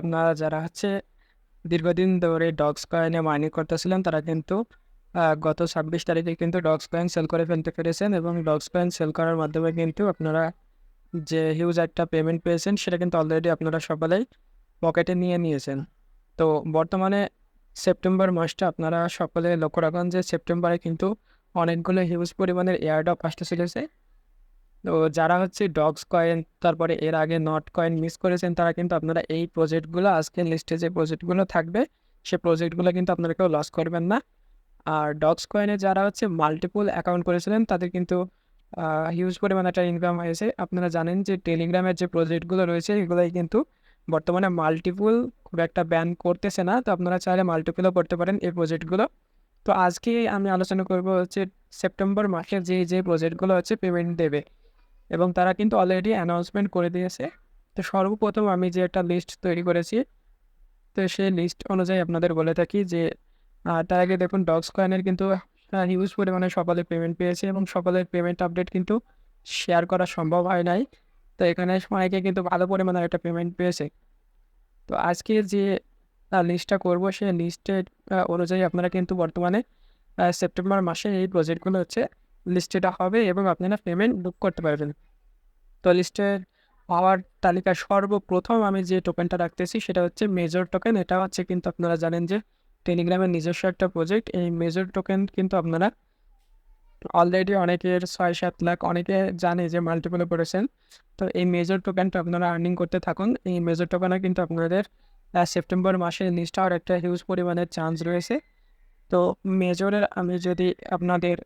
আপনারা যারা হচ্ছে দীর্ঘদিন ধরে ডগস কয়েনে মাইনিং করতেছিলেন তারা কিন্তু গত ২৬ তারিখে কিন্তু ডগস কয়েন সেল করে ফেলতে পেরেছেন এবং ডগস কয়েন সেল করার মাধ্যমে কিন্তু আপনারা যে হিউজ একটা পেমেন্ট পেয়েছেন সেটা কিন্তু অলরেডি আপনারা সকলেই পকেটে নিয়ে নিয়েছেন। তো বর্তমানে সেপ্টেম্বর মাসটা আপনারা সকলে লক্ষ্য রাখুন যে সেপ্টেম্বরে কিন্তু অনেকগুলো হিউজ পরিমাণের এয়ারড্রপ আসতে চলেছে। তো যারা হচ্ছে ডগস কয়েন তারপরে এর আগে নট কয়েন মিস করেছেন তারা কিন্তু আপনারা এই প্রজেক্টগুলো আজকের লিস্টে যে প্রজেক্টগুলো থাকবে সে প্রজেক্টগুলো কিন্তু আপনারা কেউ লস করবেন না। আর ডগস কয়েনে যারা হচ্ছে মাল্টিপল অ্যাকাউন্ট করেছিলেন তাদের কিন্তু হিউজ পরিমাণে একটা ইনকাম হয়েছে। আপনারা জানেন যে টেলিগ্রামের যে প্রজেক্টগুলো রয়েছে এগুলোই কিন্তু বর্তমানে মাল্টিপল খুব একটা ব্যান করতেছে না। তো আপনারা চাইলে মাল্টিপলও করতে পারেন এই প্রজেক্টগুলো। তো আজকে আমি আলোচনা করব হচ্ছে সেপ্টেম্বর মাসে যে প্রজেক্টগুলো হচ্ছে পেমেন্ট দেবে এবং তারা কিন্তু অলরেডি অ্যানাউন্সমেন্ট করে দিয়েছে। তো সর্বপ্রথম আমি যে একটা লিস্ট তৈরি করেছি, তো সেই লিস্ট অনুযায়ী আপনাদের বলে থাকি যে তার আগে দেখুন ডগস কয়েনের কিন্তু হিউজ পরিমাণে সকলে পেমেন্ট পেয়েছে এবং সকলের পেমেন্ট আপডেট কিন্তু শেয়ার করা সম্ভব হয় নাই। তো এখানে অনেকে কিন্তু ভালো পরিমাণে একটা পেমেন্ট পেয়েছে। তো আজকে যে লিস্টটা করব সেই লিস্টের অনুযায়ী আপনারা কিন্তু বর্তমানে সেপ্টেম্বর মাসে এই প্রজেক্টগুলো হচ্ছে লিস্টেড হবে এবং আপনারা পেমেন্ট বুক করতে পারবেন। তো লিস্টের পাওয়ার তালিকায় সর্বপ্রথম আমি যে টোকেনটা রাখতেছি সেটা হচ্ছে মেজর টোকেন। এটা হচ্ছে কিন্তু আপনারা জানেন যে টেলিগ্রামের নিজস্ব একটা প্রজেক্ট। এই মেজর টোকেন কিন্তু আপনারা অলরেডি অনেকের ৬-৭ লাখ অনেকে জানে যে মাল্টিপল করেছেন। তো এই মেজর টোকেনটা আপনারা আর্নিং করতে থাকুন। এই মেজর টোকেনে কিন্তু আপনাদের সেপ্টেম্বর মাসে লিস্ট হওয়ার একটা হিউজ পরিমাণের চান্স রয়েছে। তো মেজরের আমি যদি আপনাদের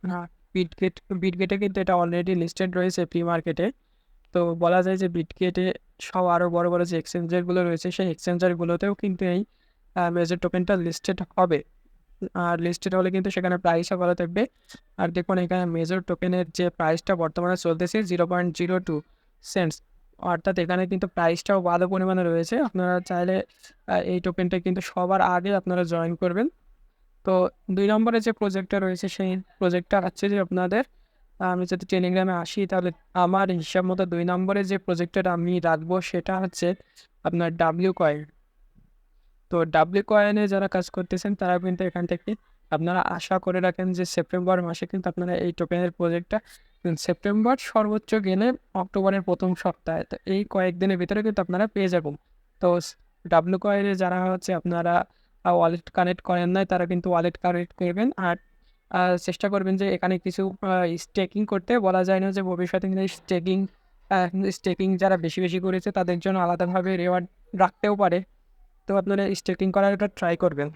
বিটগেট বিটগেটে কিন্তু এটা অলরেডি লিস্টেড রয়েছে প্রি মার্কেটে। তো বলা যায় যে বিটগেটে সব আরও বড় বড় যে এক্সচেঞ্জারগুলো রয়েছে সেই এক্সচেঞ্জারগুলোতেও কিন্তু এই মেজর টোকেনটা লিস্টেড হবে। আর লিস্টেড হলে কিন্তু সেখানে প্রাইসও ভালো থাকবে। আর দেখুন এখানে মেজর টোকেনের যে প্রাইসটা বর্তমানে চলতেছে 0.02 সেন্টস, অর্থাৎ এখানে কিন্তু প্রাইসটাও ভালো পরিমাণে রয়েছে। আপনারা চাইলে এই টোকেনটা কিন্তু সবার আগে আপনারা জয়েন করবেন। তো ২ নম্বরে যে প্রজেক্টটা রয়েছে সেই প্রজেক্টটা হচ্ছে যে আপনাদের আমি যদি টেলিগ্রামে আসি তাহলে আমার হিসাব মতো ২ নম্বরে যে প্রজেক্টটা আমি রাখবো সেটা হচ্ছে আপনার ডাব্লিউ কয়েন। তো ডাব্লিউ কয়েনে যারা কাজ করতেছেন তারা কিন্তু এখান থেকে আপনারা আশা করে রাখেন যে সেপ্টেম্বর মাসে কিন্তু আপনারা এই টোকেনের প্রজেক্টটা সেপ্টেম্বর সর্বোচ্চ গেলে অক্টোবরের ১ম সপ্তাহে। তো এই কয়েকদিনের ভিতরে কিন্তু আপনারা পেয়ে যাবেন। তো ডাব্লিউ কয়েনে যারা হচ্ছে আপনারা ওয়ালেট কানেক্ট করেন নাই তারা কিন্তু ওয়ালেট কানেক্ট করবেন। আর চেষ্টা করবেন যে এখানে কিছু স্টেকিং করতে। বলা যায় না যে ভবিষ্যতে কিন্তু স্টেকিং যারা বেশি করেছে তাদের জন্য আলাদাভাবে রিওয়ার্ড রাখতেও পারে। তো আপনারা স্টেকিং করার একটা ট্রাই করবেন।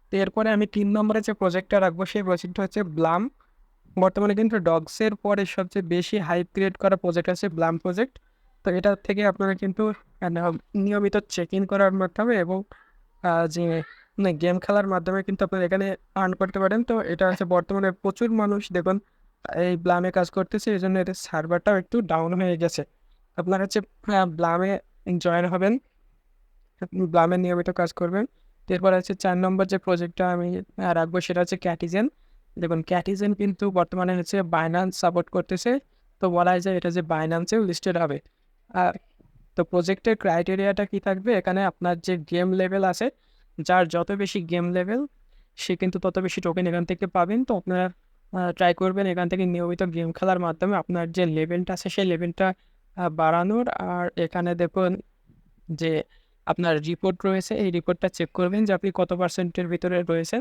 তো এরপরে আমি ৩ নম্বরে যে প্রজেক্টটা রাখবো সেই প্রজেক্টটা হচ্ছে ব্লাম। বর্তমানে কিন্তু ডগসের পরে সবচেয়ে বেশি হাইপ ক্রিয়েট করা প্রজেক্ট আছে ব্লাম প্রজেক্ট। তো এটা থেকে আপনারা কিন্তু নিয়মিত চেক ইন করার মাধ্যমে এবং যে গেম খেলার মাধ্যমে কিন্তু আপনারা এখানে আর্ন করতে পারেন। তো এটা হচ্ছে বর্তমানে প্রচুর মানুষ দেখুন এই ব্লামে কাজ করতেছে, এজন্য এদের সার্ভারটাও একটু ডাউন হয়ে গেছে। আপনারা হচ্ছে ব্লামে জয়েন হবেন, ব্লামে নিয়মিত কাজ করবেন। এরপর হচ্ছে ৪ নম্বর যে প্রজেক্টটা আমি রাখবো সেটা হচ্ছে ক্যাটিজেন। দেখুন ক্যাটিজেন কিন্তু বর্তমানে হচ্ছে বাইন্যান্স সাপোর্ট করতেছে। তো বলা যায় এটা যে বাইন্যান্সেও লিস্টেড হবে। আর তো প্রজেক্টের ক্রাইটেরিয়াটা কী থাকবে, এখানে আপনার যে গেম লেভেল আছে, যার যত বেশি গেম লেভেল সে কিন্তু তত বেশি টোকেন এখান থেকে পাবেন। তো আপনারা ট্রাই করবেন এখান থেকে নিয়মিত গেম খেলার মাধ্যমে আপনার যে লেভেলটা আছে সেই লেভেলটা বাড়ানোর। আর এখানে দেখুন যে আপনার রিপোর্ট রয়েছে, এই রিপোর্টটা চেক করবেন যে আপনি কত পার্সেন্টের ভিতরে রয়েছেন।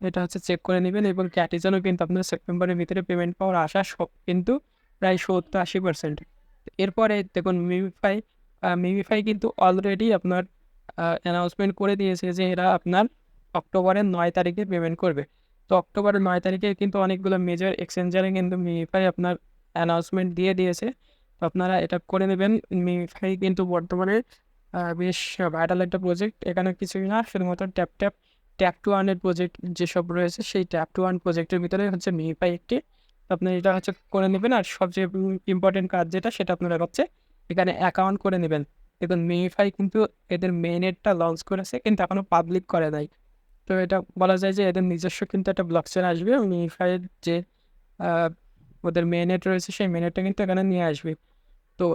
এটা হচ্ছে চেক করে নেবেন এবং ক্যাটিজেনও কিন্তু আপনার সেপ্টেম্বরের ভিতরে পেমেন্ট পাওয়ার আশা কিন্তু প্রায় ৭০-৮০%। এরপরে দেখুন মিমিফাই কিন্তু অলরেডি আপনার অ্যানাউন্সমেন্ট করে দিয়েছে যে এরা আপনার অক্টোবরের ৯ তারিখে পেমেন্ট করবে। তো অক্টোবরের ৯ তারিখে কিন্তু অনেকগুলো মেজর এক্সচেঞ্জারে কিন্তু মিমিফাই আপনার অ্যানাউন্সমেন্ট দিয়ে দিয়েছে। তো আপনারা এটা করে নেবেন। মিমিফাই কিন্তু বর্তমানে বেশ ভাইটাল একটা প্রজেক্ট। এখানে কিছুই না, শুধুমাত্র ট্যাপ টু আর্নের প্রজেক্ট যেসব রয়েছে সেই ট্যাপ টু আর্ন প্রজেক্টের ভিতরে হচ্ছে মিমিফাই একটি। তো আপনি এটা হচ্ছে করে নেবেন। আর সবচেয়ে ইম্পর্টেন্ট কাজ যেটা সেটা আপনারা হচ্ছে এখানে অ্যাকাউন্ট করে নেবেন। দেখুন মিমিফাই কিন্তু এদের মেইননেটটা লঞ্চ করেছে কিন্তু এখনও পাবলিক করে নাই। তো এটা বলা যায় যে এদের নিজস্ব কিন্তু একটা ব্লকচেন আসবে এবং মিমিফাইয়ের যে আহ, ওদের মেইননেট রয়েছে সেই মেইননেটটা কিন্তু এখানে নিয়ে আসবে। তো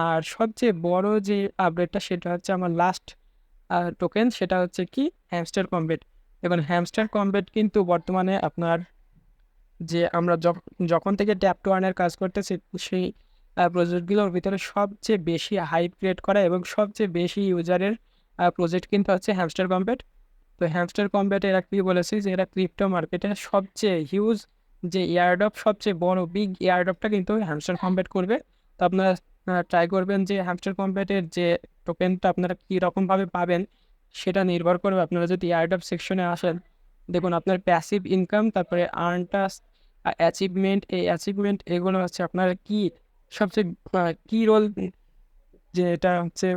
আর সবচেয়ে বড় যে আপডেটটা সেটা হচ্ছে আমার লাস্ট টোকেন, সেটা হচ্ছে কি হ্যামস্টার কমবেট। এবং হ্যামস্টার কমবেট কিন্তু বর্তমানে আপনার যে আমরা যখন থেকে ট্যাপ টু আর্নের কাজ করতেছি, সেই প্রজেক্টগুলোর ভিতরে সবচেয়ে বেশি হাইপ ক্রিয়েট করা এবং সবচেয়ে বেশি ইউজারের প্রজেক্ট কিন্তু হচ্ছে হ্যামস্টার কমবেট। তো হ্যামস্টার কমবেট এরা কী বলেছে যে এরা ক্রিপ্টো মার্কেটে সবচেয়ে হিউজ যে এয়ারড্রপ, সবচেয়ে বড় বিগ এয়ারড্রপটা কিন্তু হ্যামস্টার কমবেট করবে। তো আপনারা ট্রাই করবেন যে হ্যামস্টার কমবেটের যে টোকেনটা আপনারা কী রকমভাবে পাবেন সেটা নির্ভর করবে। আপনারা যদি এয়ারড্রপ সেকশনে আসেন, দেখুন আপনার প্যাসিভ ইনকাম, তারপরে আর্নটাস, অ্যাচিভমেন্ট, এই অ্যাচিভমেন্ট এগুলো হচ্ছে আপনার কি সবচেয়ে কি রোল যে এটা হচ্ছে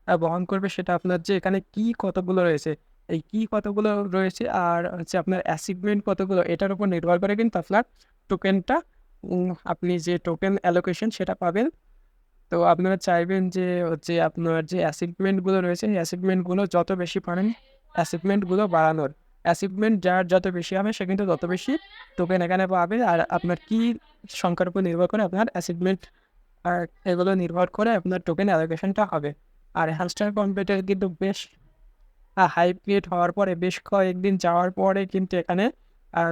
বহন করবে, সেটা আপনার যে এখানে কি কতগুলো রয়েছে, এই কি কতগুলো রয়েছে আর হচ্ছে আপনার অ্যাচিভমেন্ট কতগুলো, এটার উপর নির্ভর করে কিন্তু আপনার টোকেনটা আপনি যে টোকেন অ্যালোকেশন সেটা পাবেন। তো আপনারা চাইবেন যে হচ্ছে আপনার যে অ্যাচিভমেন্টগুলো রয়েছে, এই অ্যাচিভমেন্টগুলো যত বেশি পারেন অ্যাচিভমেন্টগুলো বাড়ানোর। অ্যাচিভমেন্ট যার যত বেশি হবে সে কিন্তু তত বেশি টোকেন এখানে পাবে। আর আপনার কি সংখ্যার উপর নির্ভর করে আপনার অ্যাচিভমেন্ট আর এগুলো নির্ভর করে আপনার টোকেন অ্যালোকেশনটা হবে। আর হ্যামস্টার কম্পিউটার কিন্তু বেশ হাইপ ক্রিয়েট হওয়ার পরে বেশ কয়েকদিন যাওয়ার পরে কিন্তু এখানে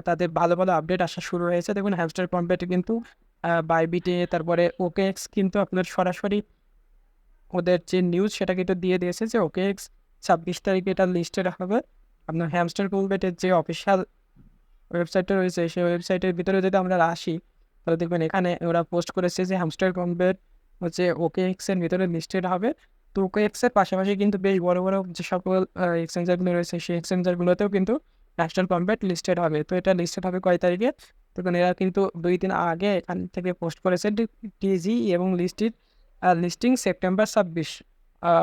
তাদের ভালো ভালো আপডেট আসা শুরু হয়েছে। দেখুন হ্যামস্টার কম্পিউটার কিন্তু বাইবিটে, তারপরে ওকেএক্স কিন্তু আপনার সরাসরি ওদের যে নিউজ সেটা কিন্তু দিয়ে দিয়েছে যে ওকেএক্স 26 তারিখে এটা লিস্টেড হবে। আপনার হ্যামস্টার কম্পিউটারের যে অফিসিয়াল ওয়েবসাইটটা রয়েছে সেই ওয়েবসাইটের ভিতরে যদি আমরা আসি, তাহলে দেখবেন এখানে ওরা পোস্ট করেছে যে হ্যামস্টার কমবেট হচ্ছে ওকেএক্স এর ভিতরে লিস্টেড হবে। তো ওকেএক্স এর পাশাপাশি কিন্তু বেশ বড় বড় যে সকল এক্সচেঞ্জারগুলো রয়েছে সেই এক্সচেঞ্জারগুলোতেও কিন্তু হ্যামস্টার কমবেট লিস্টেড হবে। তো এটা লিস্টেড হবে কয় তারিখে? তখন এরা কিন্তু 2 দিন আগে এখান থেকে পোস্ট করেছে টিজি এবং লিস্টিং সেপ্টেম্বর 26,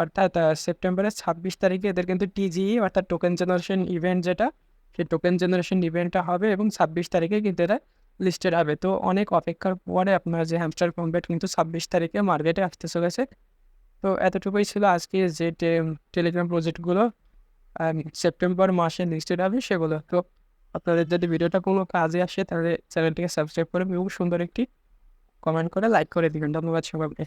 অর্থাৎ সেপ্টেম্বরের 26 তারিখে এদের কিন্তু টিজিই অর্থাৎ টোকেন জেনারেশন ইভেন্ট যেটা, সেই টোকেন জেনারেশন ইভেন্টটা হবে এবং 26 তারিখে কিন্তু এটা লিস্টেড হবে। তো অনেক অপেক্ষার পরে আপনার যে হ্যামস্টার কমবেট কিন্তু 26 তারিখে মার্কেটে আসতে চলেছে। তো এতটুকুই ছিল আজকে যে টেলিগ্রাম প্রজেক্টগুলো সেপ্টেম্বর মাসে লিস্টেড হবে সেগুলো। তো আপনাদের যদি ভিডিওটা কোনো কাজে আসে তাহলে চ্যানেলটিকে সাবস্ক্রাইব করে এবং সুন্দর একটি কমেন্ট করে লাইক করে দিবেন। ধন্যবাদ সবাইকে।